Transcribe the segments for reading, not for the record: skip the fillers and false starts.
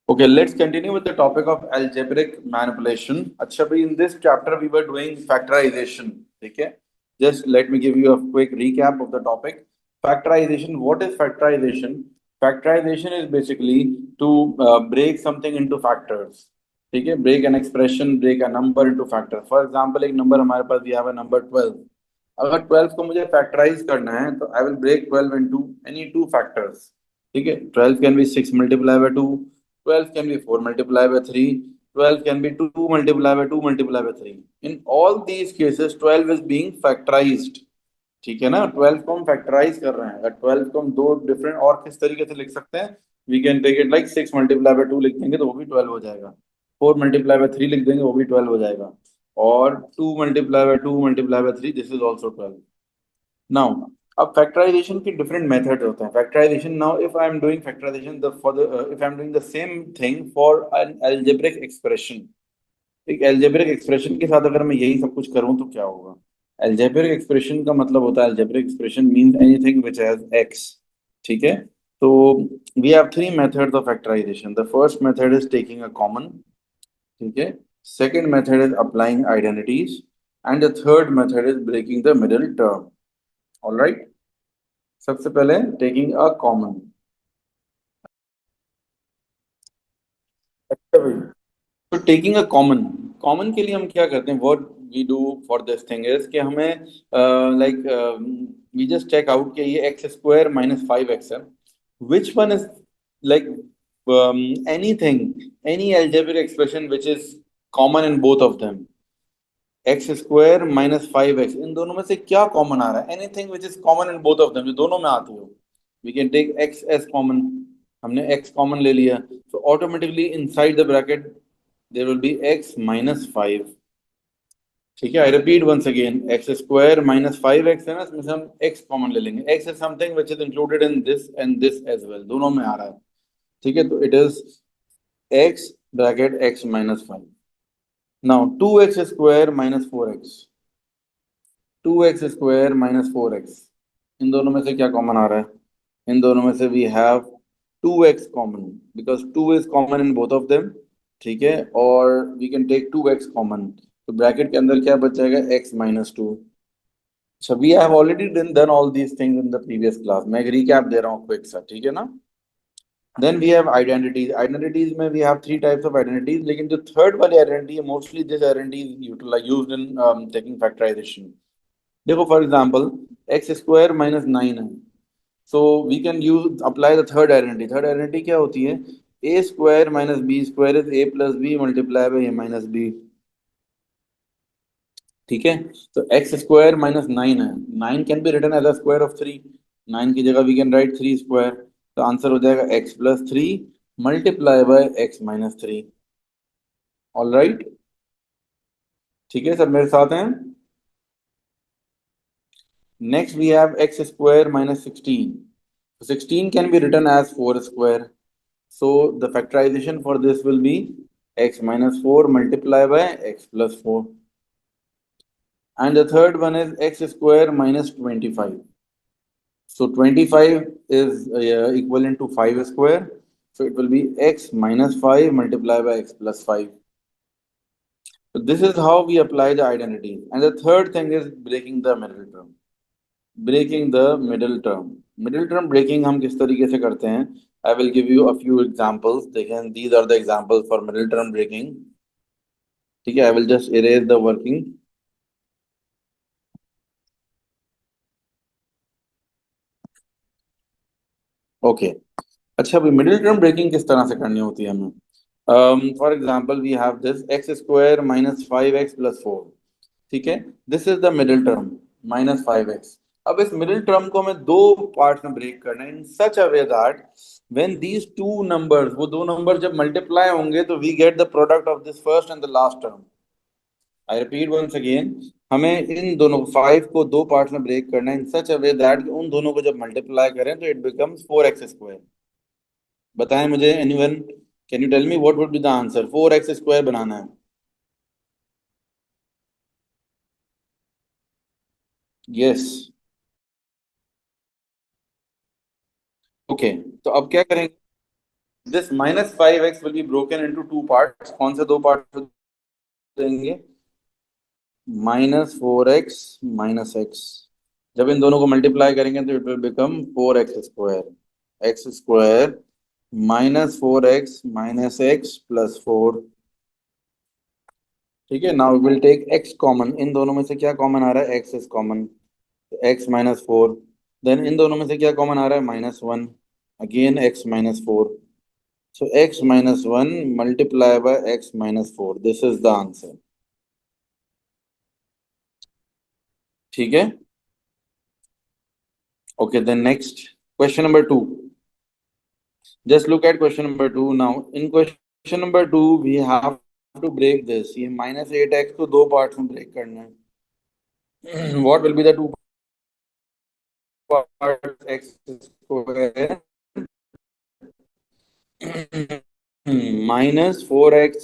Okay, let's continue with the topic of algebraic manipulation. अच्छा भाई, in this chapter we were doing factorization. ठीक है? Just let me give you a quick recap of the topic. Factorization. What is factorization? Factorization is basically to break something into factors. ठीक है? Break an expression, break a number into factors. For example, एक number हमारे पास we have a number 12. अगर 12 को मुझे factorise करना है तो I will break 12 into any two factors. ठीक है? 12 can be 6 multiplied by 2. 12 can be 4 multiplied by 3. 12 can be 2 multiplied by 2 multiplied by 3. In all these cases, 12 is being factorized. ठीक है ना? 12 को हम फैक्टराइज कर रहे हैं. अगर 12 को हम दो डिफरेंट और किस तरीके से लिख सकते हैं? We can take it like 6 multiply by 2 लिख देंगे तो वो भी 12 हो जाएगा. 4 मल्टीप्लाई बाय 3 लिख देंगे वो भी 12 हो जाएगा. और 2 multiply by 2 multiply by 3, this is also 12. Now अब फैक्टराइजेशन के डिफरेंट मेथड होते हैं. Factorisation, now if I am doing factorisation the for the if I am doing the same thing for an algebraic expression. एक algebraic expression के साथ अगर मैं यही सब कुछ करूं तो क्या होगा? अलजेब्रिक एक्सप्रेशन का मतलब होता है, algebraic expression means anything which has x. ठीक है? तो we have three methods of factorisation. The first method is taking a common. ठीक है? Second method is applying identities. And the third method is breaking the middle term. Alright. सबसे पहले taking a common. अच्छा भाई, तो taking a common, common के लिए हम क्या करते हैं? What we do for this thing is कि हमें like we just check out कि ये x square minus five x है. Which one is like anything, any algebraic expression which is common in both of them. X square minus five x, इन दोनों में से क्या कॉमन आ रहा है? Anything which is common in both of them, जो दोनों में आती हो. We can take x as common. हमने एक्स कॉमन ले लिया तो automatically inside the bracket there will be x minus five. ठीक है? I repeat once again, x square minus five x है ना, इसमें से हम एक्स कॉमन ले लेंगे. X is something which is included in this and this as well, दोनों में आ रहा है. ठीक है? तो it is x bracket x minus five. Now two x square minus four x. Two x square minus four x, इन दोनों में से क्या कॉमन आ रहा है? इन दोनों में से we have two x common, because two is common in both of them. ठीक है? और we can take two x common. तो ब्रैकेट के अंदर क्या बच जाएगा? X minus two. So we have already done all these things in the previous class. मैं एक recap दे रहा हूँ quick सा. ठीक है ना? Then we have identities. Identities में we have three types of identities. लेकिन जो third वाली identity है, mostly this identity is utilized used in taking factorization. देखो, for example, x square minus 9 है. So we can use apply the third identity. Third identity क्या होती है? a square minus b square is a plus b multiplied by a minus b. ठीक है? तो x square minus nine है. Nine can be written as a square of three. Nine की जगह we can write three square. तो answer हो जाएगा x plus three multiply by x minus three. All right. ठीक है, सब मेरे साथ हैं? Next we have x square minus sixteen. Sixteen can be written as four square. So the factorization for this will be x minus four multiply by x plus four. And the third one is x square minus twenty five. So 25 is equivalent to 5 square. So it will be x minus 5 multiplied by x plus 5. So this is how we apply the identity. And the third thing is breaking the middle term. Breaking the middle term. Middle term breaking हम किस तरीके से करते हैं? I will give you a few examples. देखें, these are the examples for middle term breaking. ठीक है? I will just erase the working. Okay. अच्छा, अभी मिडिल टर्म ब्रेकिंग किस तरह से करनी होती है हमें? For example we have this x square minus five x plus four. ठीक है? This is the middle term minus five x. अब इस मिडिल टर्म को हमें दो पार्ट में ब्रेक करना है in such a way that when these two numbers, वो दो नंबर जब मल्टीप्लाई होंगे तो we get the product of this first and the last term. I repeat once again, हमें इन दोनों फाइव को दो पार्ट में ब्रेक करना है in such a way that उन दोनों को जब मल्टीप्लाई करें तो it becomes four x square. बताएं मुझे, anyone can you tell me what would be the answer? Four x square बनाना है. यस. ओके, तो अब क्या करेंगे? This -5x will be broken into two parts. कौन से दो पार्ट देंगे? -4x - जब इन दोनों को मल्टीप्लाई करेंगे तो it will become 4x²। x² -4x - x+4। ठीक है, now will take x common. इन दोनों में से क्या कॉमन आ रहा है? x is common, x-4। Then इन दोनों में से क्या कॉमन आ रहा है? -1। Again x-4। So x-1 multiply by x-4, this is the answer. ठीक है, okay, then next, question number 2. Just look at question number 2 now. In question number 2 we have to break this। ये -8x को दो parts में break करना है। what will be the two parts? x²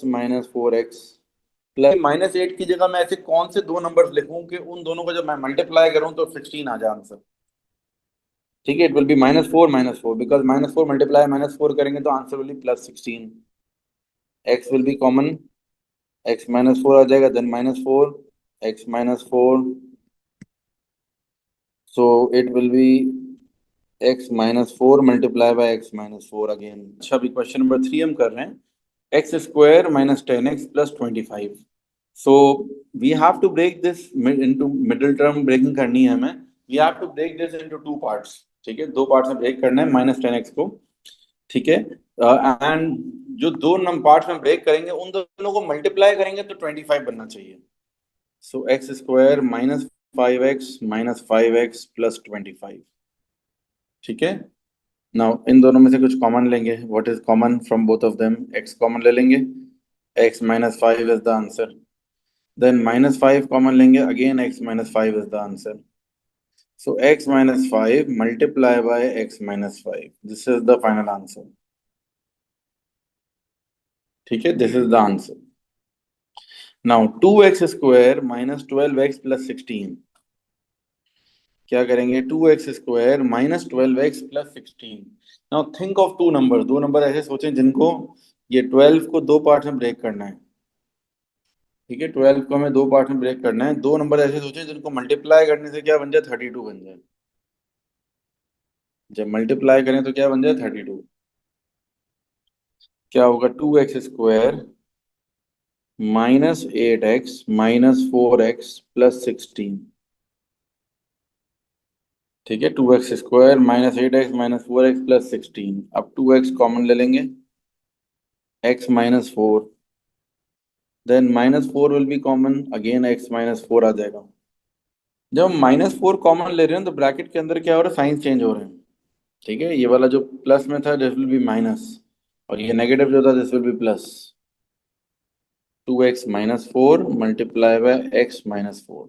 -4x plus -8 की जगह मैं ऐसे कौन से दो नंबर्स लिखूं कि उन दोनों को जब मैं मल्टीप्लाई करूं तो 16 आ जाए आंसर। ठीक है, it will be -4 because -4 multiply -4 करेंगे तो answer will be +16। x will be common, x-4 आ जाएगा, then -4 x-4, so it will be x-4 multiply by x-4 again. अच्छा, अभी क्वेश्चन नंबर 3 हम कर रहे हैं। x² - 10x + 25। So we have to break this into middle term. Breaking करनी है हमें। We have to break this into two parts. ठीक है, दो पार्ट्स में ब्रेक करना है -10x को। ठीक है, एंड जो दो नंबर पार्ट्स में ब्रेक करेंगे उन दोनों को मल्टीप्लाई करेंगे तो 25 बनना चाहिए। सो x² - 5x - 5x + 25। ठीक है, नाउ इन दोनों में से कुछ कॉमन लेंगे। What is common from both of them? x common ले लेंगे, x - 5 is the answer. Then -5 common लेंगे, again x - 5 is the answer. So x - 5 multiply by x - 5, this is the final answer. ठीक है, this is the answer. Now 2x² - 12x + 16। क्या करेंगे? 2x² - 12x + 16। Now think of two number. दो number ऐसे सोचें जिनको ये 12 को दो पार्ट में ब्रेक करना है। ठीक है, 12 को हमें दो पार्ट में ब्रेक करना है। दो नंबर ऐसे सोचें जिनको मल्टीप्लाई करने से क्या बन जाए? 32 बन जाए। जब मल्टीप्लाई करें तो क्या बन जाए? 32। क्या होगा? 2x² -8x - 4x + 16। ठीक है, 2x² -8x - 4x + 16। अब 2x कॉमन ले लेंगे, x - 4, then -4 will be common, again x - 4 आ जाएगा। जब हम -4 कॉमन ले रहे हैं तो ब्रैकेट के अंदर क्या हो रहा है? साइंस चेंज हो रहे हैं। ठीक है, ये वाला जो प्लस में था दिस विल बी माइनस, और ये नेगेटिव जो था this will B plus. 2x - 4 multiply by x - 4,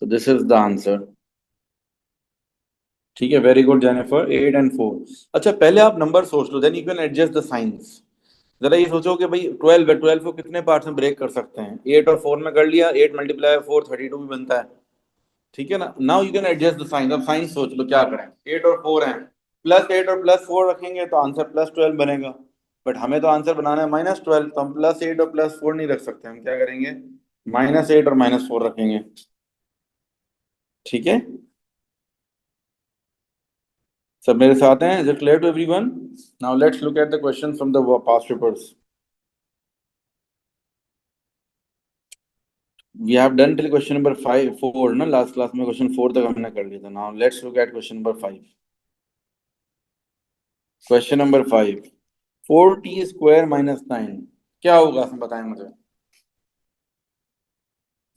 तो दिस इज द आंसर। ठीक है, वेरी गुड जेनिफर, 8 एंड 4। अच्छा, पहले आप नंबर सोच लो, then you can adjust the science. जरा ये सोचो कि भाई 12 है, 12 को कितने पार्ट्स में ब्रेक कर सकते हैं? 8 और 4 में कर लिया, 8 मल्टीप्लाई 4 32 भी बनता है। ठीक है ना? Now you can adjust the science. अब साइंस सोच लो क्या करें। 8 और 4 हैं, +8 और +4 रखेंगे तो आंसर +12 बनेगा। बट हमें तो आंसर बनाना है -12, तो हम +8 और +4 नहीं रख सकते। हम क्या करेंगे? -8 और -4 रखेंगे। ठीक है, सब मेरे साथ हैं? Is it clear to everyone? Now let's look at the question from the past papers. We have done till question number 5 4 ना, लास्ट क्लास में क्वेश्चन 4 तक हमने कर लिया था। Now let's look at question number 5। Question number 5, 4t² - 9 क्या होगा? बताएं मुझे।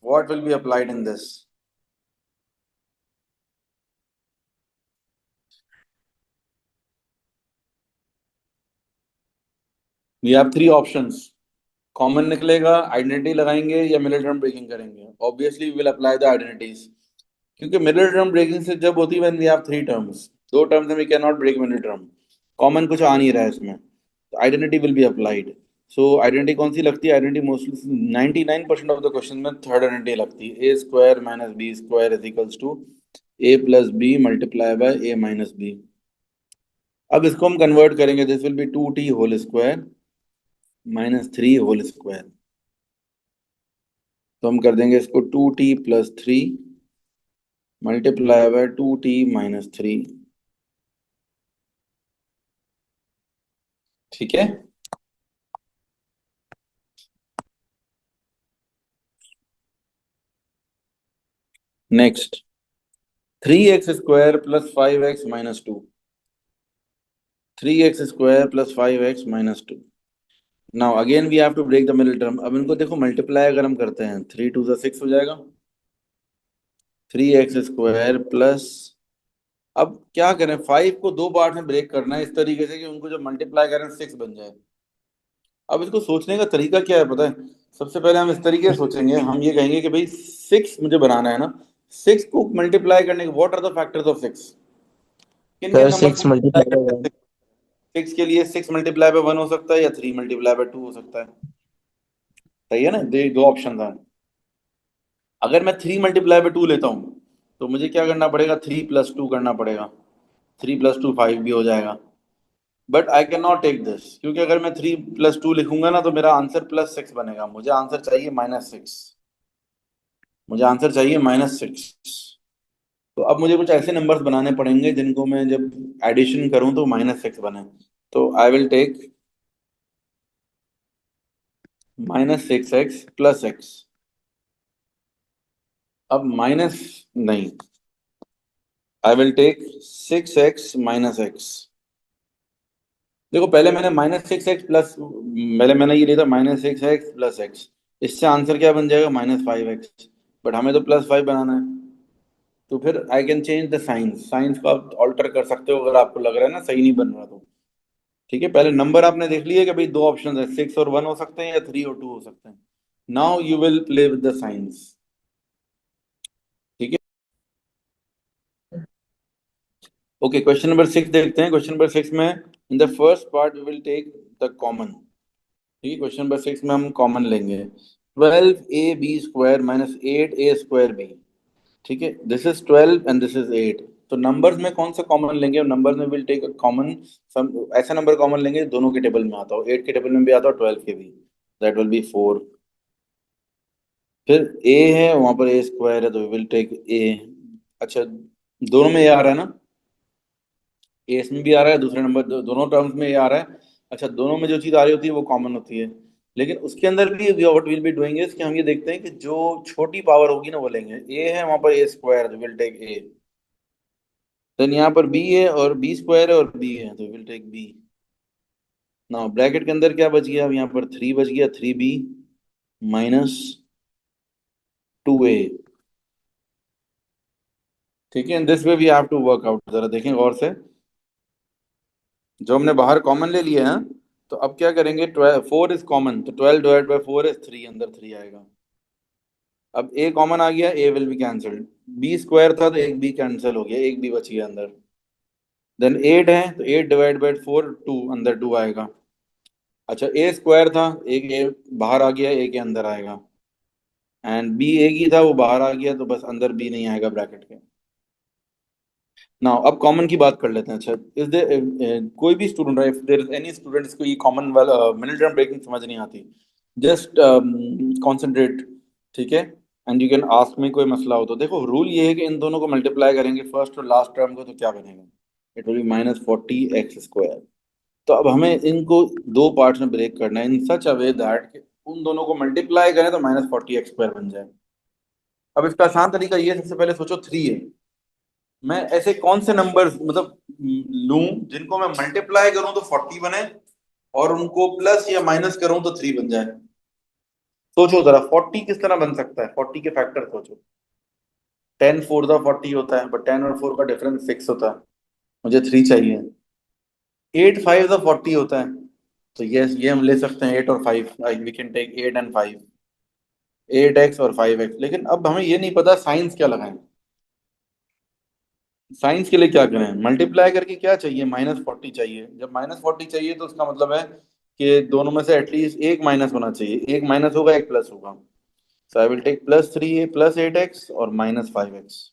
What will be applied in this? We have three options. Common निकलेगा, आइडेंटिटी लगाएंगे, या मिडिल टर्म ब्रेकिंग करेंगे। Obviously we will apply the identities, क्योंकि मिडिल टर्म ब्रेकिंग से जब होती है when we have three terms, दो टर्म्स में we can not break middle term. Common कुछ आ नहीं रहा है इसमें, तो identity will be applied. So identity कौन सी लगती है? Identity mostly 99% of the question में थर्ड आइडेंटिटी लगती है। a² - b² = a + b multiply by a - b। अब इसको हम कन्वर्ट करेंगे, this will be 2t whole square minus 3 whole square. तो हम कर देंगे इसको 2t+3 मल्टीप्लाई बाय 2t-3। ठीक है। Next, 3x² + 5x - 2। 3x² + 5x - 2। Now again we have to break the middle term. अब इनको देखो मल्टीप्लाई अगर हम करते हैं, 3 × 2 = 6 हो जाएगा। 3x² प्लस, अब क्या करें, 5 को दो पार्ट में ब्रेक करना है इस तरीके से कि उनको जब मल्टीप्लाई करें 6 बन जाए। अब इसको सोचने का तरीका क्या है पता है? सबसे पहले हम इस तरीके से सोचेंगे, हम ये कहेंगे कि भाई 6 मुझे बनाना है ना, 6 को मल्टीप्लाई करने के what are the factors of 6? किन किन सर नंबर को 6 मल्टीप्लाई मल्टीप्लाई करते बाय हैं? 6 के लिए 6 × 1 हो सकता है या 3 × 2 हो सकता है। सही है ना, दो ऑप्शन था। अगर मैं 3 × 2 लेता हूँ तो मुझे क्या करना पड़ेगा, 3 + 2 करना पड़ेगा। 3 + 2 5 भी हो जाएगा। But I can not take this, क्योंकि अगर मैं 3 + 2 लिखूंगा ना तो मेरा आंसर +6 बनेगा। मुझे आंसर चाहिए -6। मुझे आंसर चाहिए -6। तो अब मुझे कुछ ऐसे नंबर्स बनाने पड़ेंगे जिनको मैं जब एडिशन करूं तो -6 बने। तो I will take -6x + x। अब माइनस नहीं, I will take 6x - x। देखो पहले मैंने -6x प्लस, पहले मैंने ये लिया था -6x + x। इससे आंसर क्या बन जाएगा, -5x। बट हमें तो +5 बनाना है। तो फिर I can change the science. Science को आप ऑल्टर कर सकते हो अगर आपको लग रहा है ना सही नहीं बन रहा तो। ठीक है, पहले नंबर आपने देख लिया कि भाई दो ऑप्शन है, 6 और 1 हो सकते हैं या 3 और 2 हो सकते हैं। Now you will play with the science. ठीक है। ओके, क्वेश्चन नंबर 6 देखते हैं। क्वेश्चन नंबर 6 में in the first part we will take the common. ठीक है, क्वेश्चन नंबर 6 में हम कॉमन लेंगे 12ab² - 8a²b। ठीक है, this is 12 and this is 8। तो नंबर्स में कौन सा कॉमन लेंगे? नंबर्स में विल टेक अ कॉमन, सम ऐसा नंबर कॉमन लेंगे जो दोनों के टेबल में आता हो, 8 के टेबल में भी आता हो 12 के भी। That will be 4। फिर ए है, वहां पर a² है तो विल टेक ए। अच्छा, दोनों में ए आ रहा है ना? ए इसमें भी आ रहा है, दूसरे नंबर दोनों टर्म्स में ए आ रहा है। अच्छा, दोनों में जो चीज आ रही होती है वो कॉमन होती है। लेकिन उसके अंदर भी what will be doing is कि हम ये देखते हैं कि जो छोटी पावर होगी ना वो लेंगे। ए है वहां पर a² तो विल टेक ए। देन यहाँ पर बी है और b² है और बी है तो विल टेक बी। ना ब्रैकेट के अंदर क्या बच गया, अब यहाँ पर 3 बच गया, 3b -2a। ठीक है, this way we have to work out. जरा देखें गौर से, जो हमने बाहर कॉमन ले लिया है, तो अब क्या करेंगे, 12 4 इज कॉमन तो 12 ÷ 4 इज 3, अंदर 3 आएगा। अब ए कॉमन आ गया, ए विल बी कैंसल्ड। b² था तो एक बी कैंसिल हो गया, एक बी बच गया अंदर। देन 8 है तो 8 ÷ 4 2, अंदर 2 आएगा। अच्छा, a² था, एक ए बाहर आ गया, ए के अंदर आएगा। एंड बी एक ही था, वो बाहर आ गया तो बस अंदर बी नहीं आएगा ब्रैकेट के। नाउ अब कॉमन की बात कर लेते हैं। अच्छा, इस दे कोई भी स्टूडेंट है, if there is any students को ये कॉमन वाला मिडिल टर्म ब्रेकिंग समझ नहीं आती, जस्ट कंसंट्रेट। ठीक है, and you can ask me कोई मसला हो तो। देखो रूल ये है कि इन दोनों को मल्टीप्लाई करेंगे फर्स्ट और लास्ट टर्म को, तो क्या बनेगा, इट विल बी -40x²। तो अब हमें इनको दो पार्ट्स में ब्रेक करना है in such a way that उन दोनों को मल्टीप्लाई करें तो -40x² बन जाए। अब इसका आसान तरीका ये है, सबसे पहले सोचो 3 है। मैं ऐसे कौन से नंबर मतलब लूं जिनको मैं मल्टीप्लाई करूं तो 40 बने और उनको प्लस या माइनस करूं तो 3 बन जाए। सोचो जरा 40 किस तरह बन सकता है, 40 के फैक्टर सोचो। 10 4 द 40 होता है, बट 10 और 4 का डिफरेंस 6 होता है। मुझे 3 चाहिए। 8 5 द 40 होता है। तो यस, ये हम ले सकते हैं 8 और 5, we can take 8 and 5। 8x और 5x। लेकिन अब हमें ये नहीं पता साइंस क्या लगाएं। साइंस के लिए क्या करें, मल्टीप्लाई करके क्या चाहिए, -40 चाहिए। जब -40 चाहिए तो उसका मतलब है कि दोनों में से एटलीस्ट एक माइनस होना चाहिए, एक माइनस होगा एक प्लस होगा। सो आई विल टेक +3a + 8x और -5x।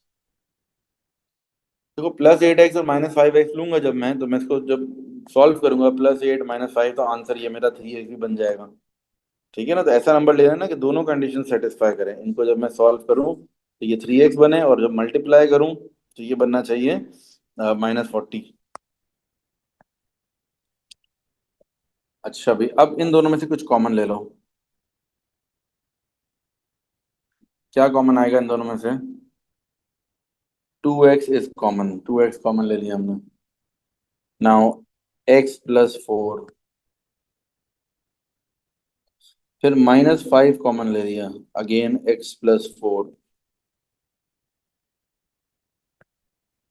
देखो +8x और -5x लूंगा जब मैं, तो मैं इसको जब सॉल्व करूंगा, +8 - 5, तो आंसर ये मेरा 3x भी बन जाएगा। ठीक है ना, तो ऐसा नंबर लेना ना कि दोनों कंडीशन सेटिस्फाई करें। इनको जब मैं सॉल्व करूं तो ये 3x बने, और जब मल्टीप्लाई करूं तो ये बनना चाहिए -40। अच्छा भाई, अब इन दोनों में से कुछ कॉमन ले लो। क्या कॉमन आएगा इन दोनों में से? 2x is common, 2x common ले लिया हमने। नाउ x + 4, फिर -5 कॉमन ले लिया, again x + 4,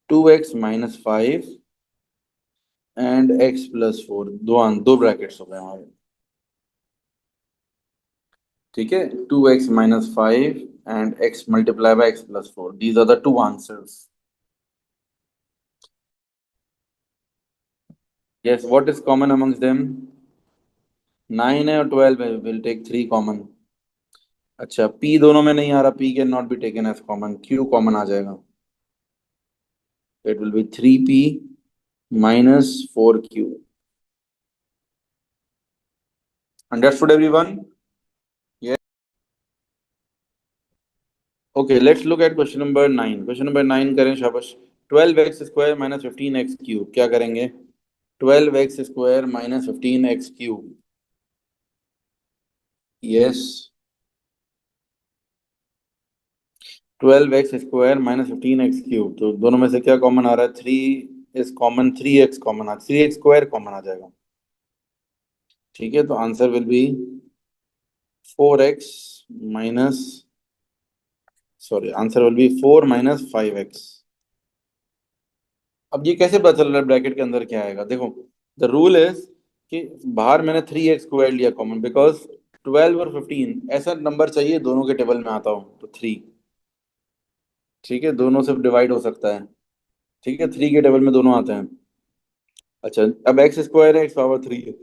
2x - 5 and x + 4, दो ब्रैकेट्स हो गए हमारे। ठीक है, 2x - 5 and x multiply by x + 4, these are the two answers. Yes, what is common amongst them? 9 है और 12 है, विल टेक 3 कॉमन। अच्छा, p दोनों में नहीं आ रहा, p can not be taken as common, q common आ जाएगा। It will be 3p - 4q। Understood everyone? Okay, let's look at question number 9। Question number 9 करें, शाबाश। 12x² - 15x³ क्या करेंगे? 12x² - 15x³। Yes, 12x² - 15x³, तो दोनों में से क्या कॉमन आ रहा है? 3 इज कॉमन, 3x कॉमन आ, 3x² कॉमन आ जाएगा। ठीक है, तो answer will be 4x minus, sorry, answer will be 4 - 5x। अब ये कैसे पता चल रहा है ब्रैकेट के अंदर क्या आएगा? देखो, द रूल इज कि बाहर मैंने 3x² लिया कॉमन, बिकॉज 12 और 15 ऐसा नंबर चाहिए दोनों के टेबल में आता हो, तो 3। ठीक है, दोनों से डिवाइड हो सकता है। ठीक है, 3 के टेबल में दोनों आते हैं। अच्छा, अब x² है, x⁻³ है।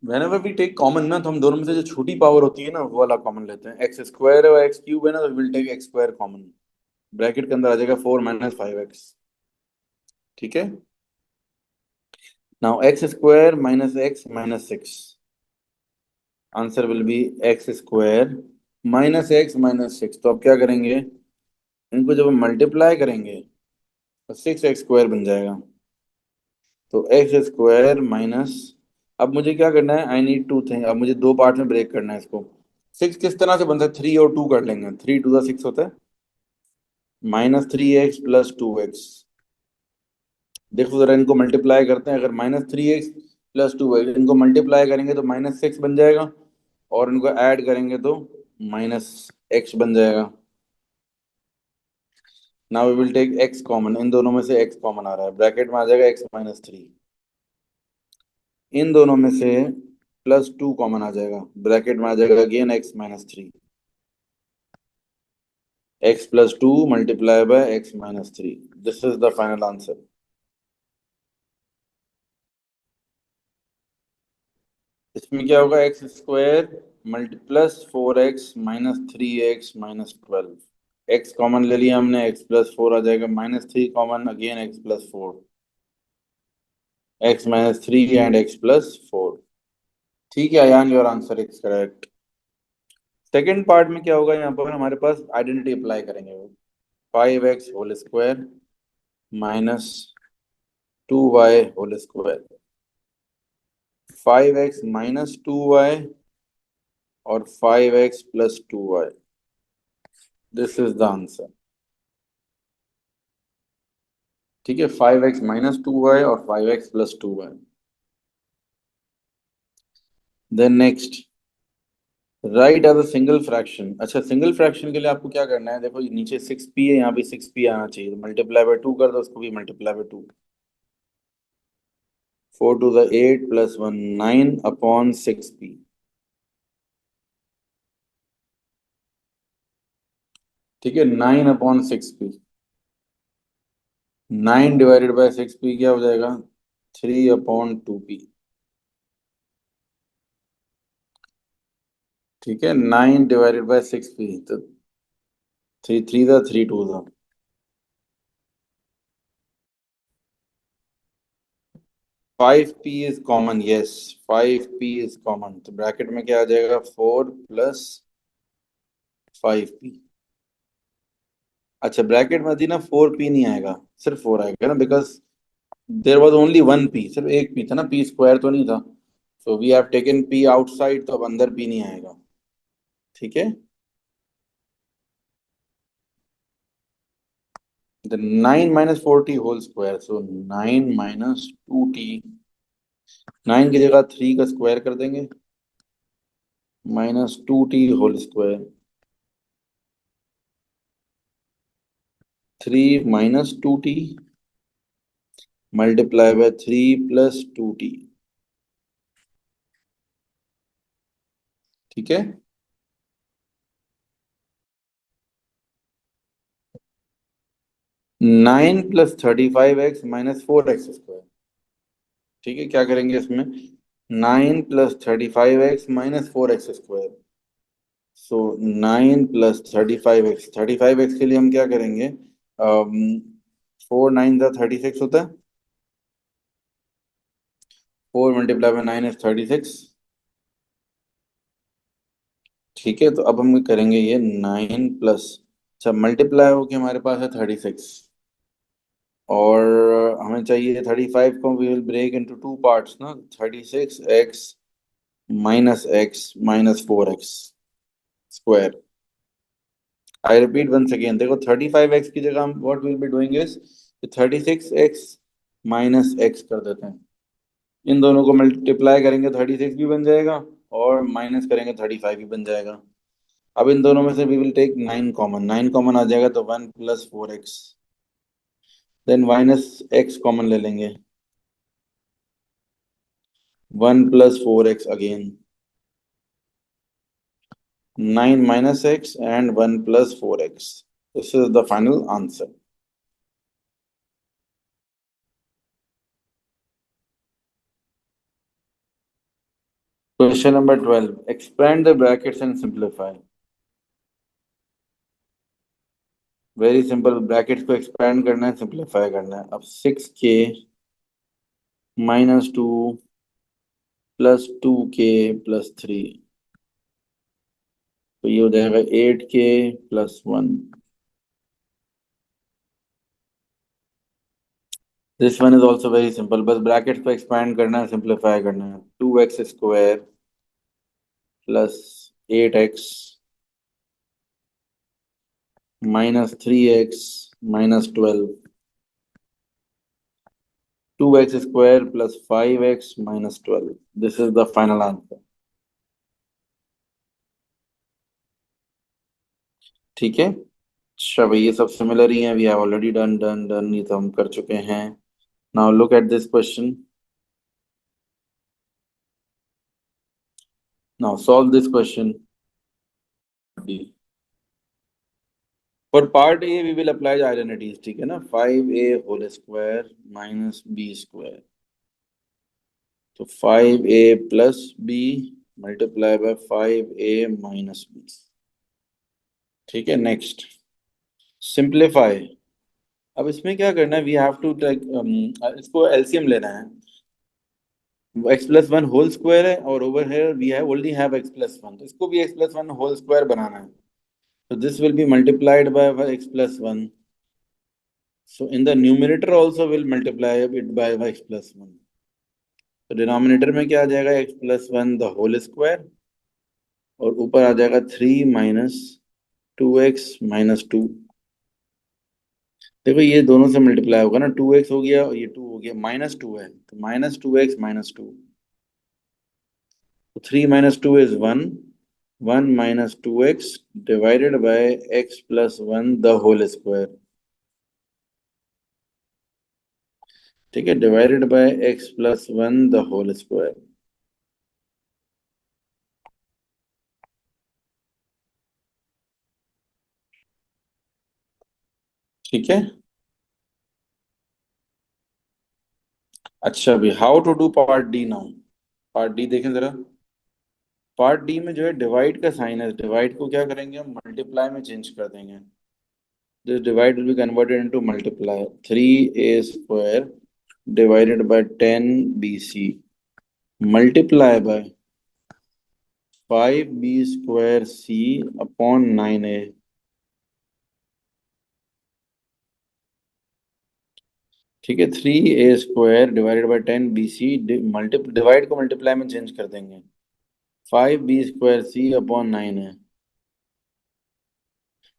whenever we टेक कॉमन ना, तो हम दोनों में से जो छोटी पावर होती है ना, वो वाला कॉमन लेते हैं। x² है और x³ है ना, तो will take x² common. Bracket के अंदर आ जाएगा 4 - 5x। ठीक है, now x² - x - 6, answer will B x² - x - 6। तो अब क्या करेंगे, इनको जब हम मल्टीप्लाई करेंगे तो 6x² बन जाएगा। तो x² माइनस, अब मुझे क्या करना है, आई नीड टू थिंग, अब मुझे दो पार्ट में ब्रेक करना है इसको। 6 किस तरह से बनता है? 3 और 2 कर लेंगे, 3 × 2 = 6 होता है, -3x + 2x। देखो जरा, इनको मल्टीप्लाई करते हैं, अगर -3x + 2x इनको मल्टीप्लाई करेंगे तो -6 बन जाएगा, और इनको ऐड करेंगे तो -x बन जाएगा। Now we will take x common, इन दोनों में से x कॉमन आ रहा है, ब्रैकेट में आ जाएगा x - 3। इन दोनों में से +2 कॉमन आ जाएगा, ब्रैकेट में आ जाएगा again x - 3। x + 2 multiply by x - 3, this is the final answer. इसमें क्या होगा? x² +4x - 3x - 12। x common ले लिया हमने, x + 4 आ जाएगा, -3 common, again x + 4, x - 3 and x + 4। ठीक है Ayaan, your answer is correct. Second part में क्या होगा, यहाँ पर हमारे पास आइडेंटिटी अप्लाई करेंगे। वो 5x² -2y², 5x - 2y और 5x + 2y, this is the answer. ठीक है, 5x - 2y और 5x + 2y। Then next, write as a single fraction. अच्छा, सिंगल फ्रैक्शन के लिए आपको क्या करना है? देखो, ये नीचे 6p है, यहाँ भी 6p आना चाहिए, मल्टीप्लाई बाय 2 कर दो, उसको भी मल्टीप्लाई बाय 2। 4 × 2 = 8 + 1 9/6p। ठीक है, 9/6p। 9 ÷ 6p क्या हो जाएगा? 3/2p। ठीक है, 9 ÷ 6p, तो थ्री थ्री था, थ्री टू था। 5p is common, yes. 5p is common, तो ब्रैकेट में क्या आ जाएगा, 4 + 5p। अच्छा, ब्रैकेट में थी ना, 4p नहीं आएगा, सिर्फ 4 आएगा ना, because there was only 1p, सिर्फ एक p था ना, p स्क्वायर तो नहीं था। So we have taken p outside, तो अब अंदर p नहीं आएगा। ठीक है। The 9 - 4t whole square, so 9 - 2t। 9 की जगह 3 का स्क्वायर कर देंगे, -2t whole square. 3 - 2t multiply by 3 + 2t। ठीक है। 9 + 35x - 4x स्क्वायर। ठीक है, क्या करेंगे इसमें, 9 + 35x - 4x स्क्वायर। सो 9 + 35x, 35x के लिए हम क्या करेंगे, 4 9 = 36 होता है। 4 × 9 = 36। ठीक है, तो अब हम करेंगे ये 9 प्लस, अच्छा मल्टीप्लाई होके हमारे पास है 36, और हमें चाहिए 35 को we will break into two parts ना, 36x - 4x square. I repeat once again, देखो 35x की जगह हम what will be doing is 36x - x कर देते हैं। इन दोनों को मल्टीप्लाई करेंगे 36 भी बन जाएगा, और माइनस करेंगे 35 भी बन जाएगा। अब इन दोनों में से we will take 9 common, 9 common आ जाएगा तो 1 + 4x, देन -x कॉमन ले लेंगे, 1 + 4x again, 9 - x and 1 + 4x. This is the final answer. Question number 12. Expand the brackets and simplify. Very simple, brackets को एक्सपैंड करना है, सिंप्लीफाई करना है। अब 6k - 2 + 2k + 3, तो ये हो जाएगा 8k + 1। This one is also very simple, बस ब्रैकेट्स को एक्सपैंड करना है, सिंप्लीफाई करना है। 2x² + 8x -3x -12, 2x² + 5x -12. This is the final answer. ठीक है। अच्छा भाई, ये सब सिमिलर ही हैं, we have already done done done, ये तो हम कर चुके हैं। Now look at this question, now solve this question. For part A we will apply the identities, ठीक है ना, 5a² - b², तो 5a + b multiply bye 5a - b। ठीक है, नेक्स्ट सिंप्लीफाई। अब इसमें क्या करना है, वी हैव टू इसको एलसीएम लेना है। x + 1 होल स्क्वायर है, और over here we have only have x + 1, तो इसको भी x + 1 होल स्क्वायर बनाना है। तो this will B multiplied by x + 1, so in the numerator also will multiply it by x + 1। तो डिनोमिनेटर में क्या आ जाएगा, x + 1 द होल स्क्वायर, और ऊपर आ जाएगा 3 - 2x - 2। देखो ये दोनों से मल्टीप्लाई होगा ना, 2x हो गया और ये 2 हो गया, -2 है तो -2x - 2, तो 3 - 2 is 1, 1 - 2x divided by x + 1 the whole square. ठीक है, divided by x + 1 the whole square. ठीक है। अच्छा अभी how to do part D now. Part D देखें जरा। पार्ट डी में जो है डिवाइड का साइन है, डिवाइड को क्या करेंगे हम, मल्टीप्लाई में चेंज कर देंगे। This divide will be converted into multiply. 3a square divided by 10bc multiply by 5b square c upon 9a. ठीक है, 3a square divided by 10bc, multiple divide को मल्टीप्लाई में चेंज कर देंगे। 5b स्क्वायर c अपॉन 9 है।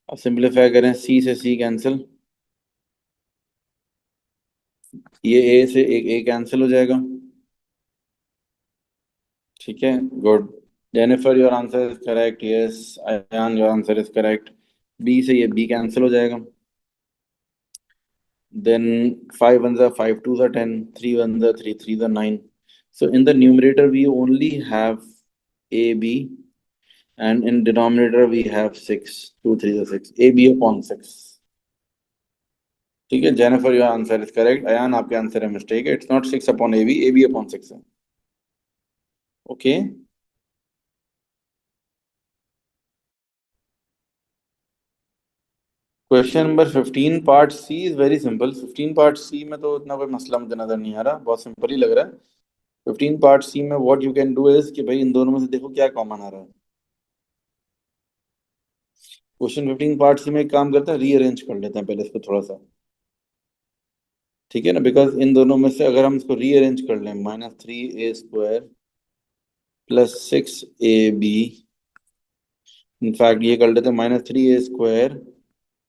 अब simplify करें, c से c कैंसिल, ये a से एक a कैंसिल हो जाएगा। ठीक है, good. Jennifer your answer is correct, yes. Ayaan your answer is correct. b से ये b कैंसिल हो जाएगा। Then 5 ones are 5 twos are 10, 3 ones are 3 threes are 9. So in the numerator we only have AB, and in denominator we have 6, 2 3 are 6, AB upon 6. ठीक है, Jennifer your answer is correct. Ayaan आपके आंसर है mistake है, it's not 6 upon AB, AB upon 6 है। Okay, question number 15 part C is very simple. 15 part C में तो इतना कोई मसला मुझे नजर नहीं आ रहा, बहुत सिंपल ही लग रहा है। 15 पार्ट सी में what you can do is कि भाई इन दोनों में से देखो क्या कॉमन आ रहा है। क्वेश्चन 15 पार्ट सी में एक काम करते हैं, रीअरेंज कर लेते हैं पहले इसको थोड़ा सा। ठीक है ना, बिकॉज इन दोनों में से अगर हम इसको रीअरेंज कर लें, -3a स्क्वायर +6ab, इनफैक्ट ये कर लेते हैं -3a square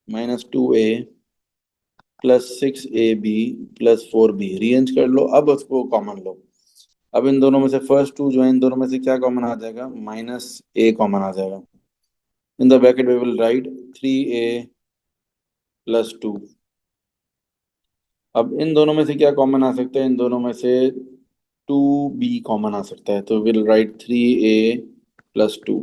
-2a +6ab +4b। Rearrange कर लो, अब उसको कॉमन लो। अब इन दोनों में से फर्स्ट टू जो है, इन दोनों में से क्या कॉमन आ जाएगा, -a कॉमन आ जाएगा। In the bracket we will write 3a + 2। अब इन दोनों में से क्या कॉमन आ सकता है, इन दोनों में से 2b कॉमन आ सकता है, तो विल राइट 3a + 2।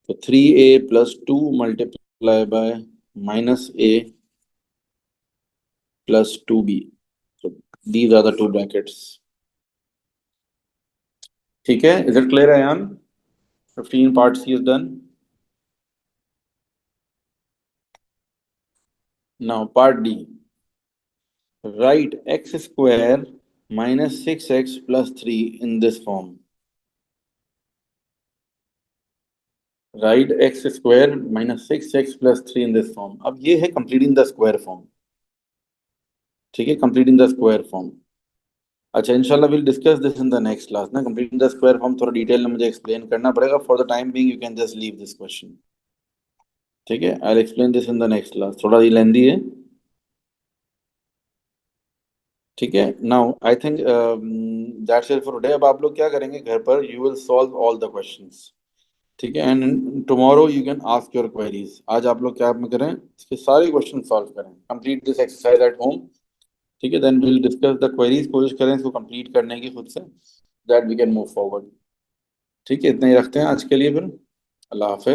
तो 3a + 2 multiply by -a + 2b। So these are the two brackets. ठीक है, is it clear Ayaan? 15 part C is done. Now part D, write x² -6x + 3 in this form. Write x² -6x + 3 in this form। अब ये है completing the square form. ठीक है, completing the square form. अच्छा, इंशाल्लाह will discuss this in the next class ना। Completing the square form थोड़ा detail में मुझे एक्सप्लेन करना पड़ेगा। For the time being you can just leave this question. ठीक है, I will explain this in the next class, थोड़ा ही लेंदी है। ठीक है, now I think that's it for today. अब आप लोग क्या करेंगे घर पर, you will solve all the questions. ठीक है, and tomorrow you can ask your queries. आज आप लोग क्या में करें, इसके सारे क्वेश्चन सॉल्व करें, complete this exercise at home. ठीक है, then will discuss the queries, कोशिश करें इसको कंप्लीट करने की खुद से, that we can move forward. ठीक है, इतना ही रखते हैं आज के लिए फिर। अल्लाह हाफिज।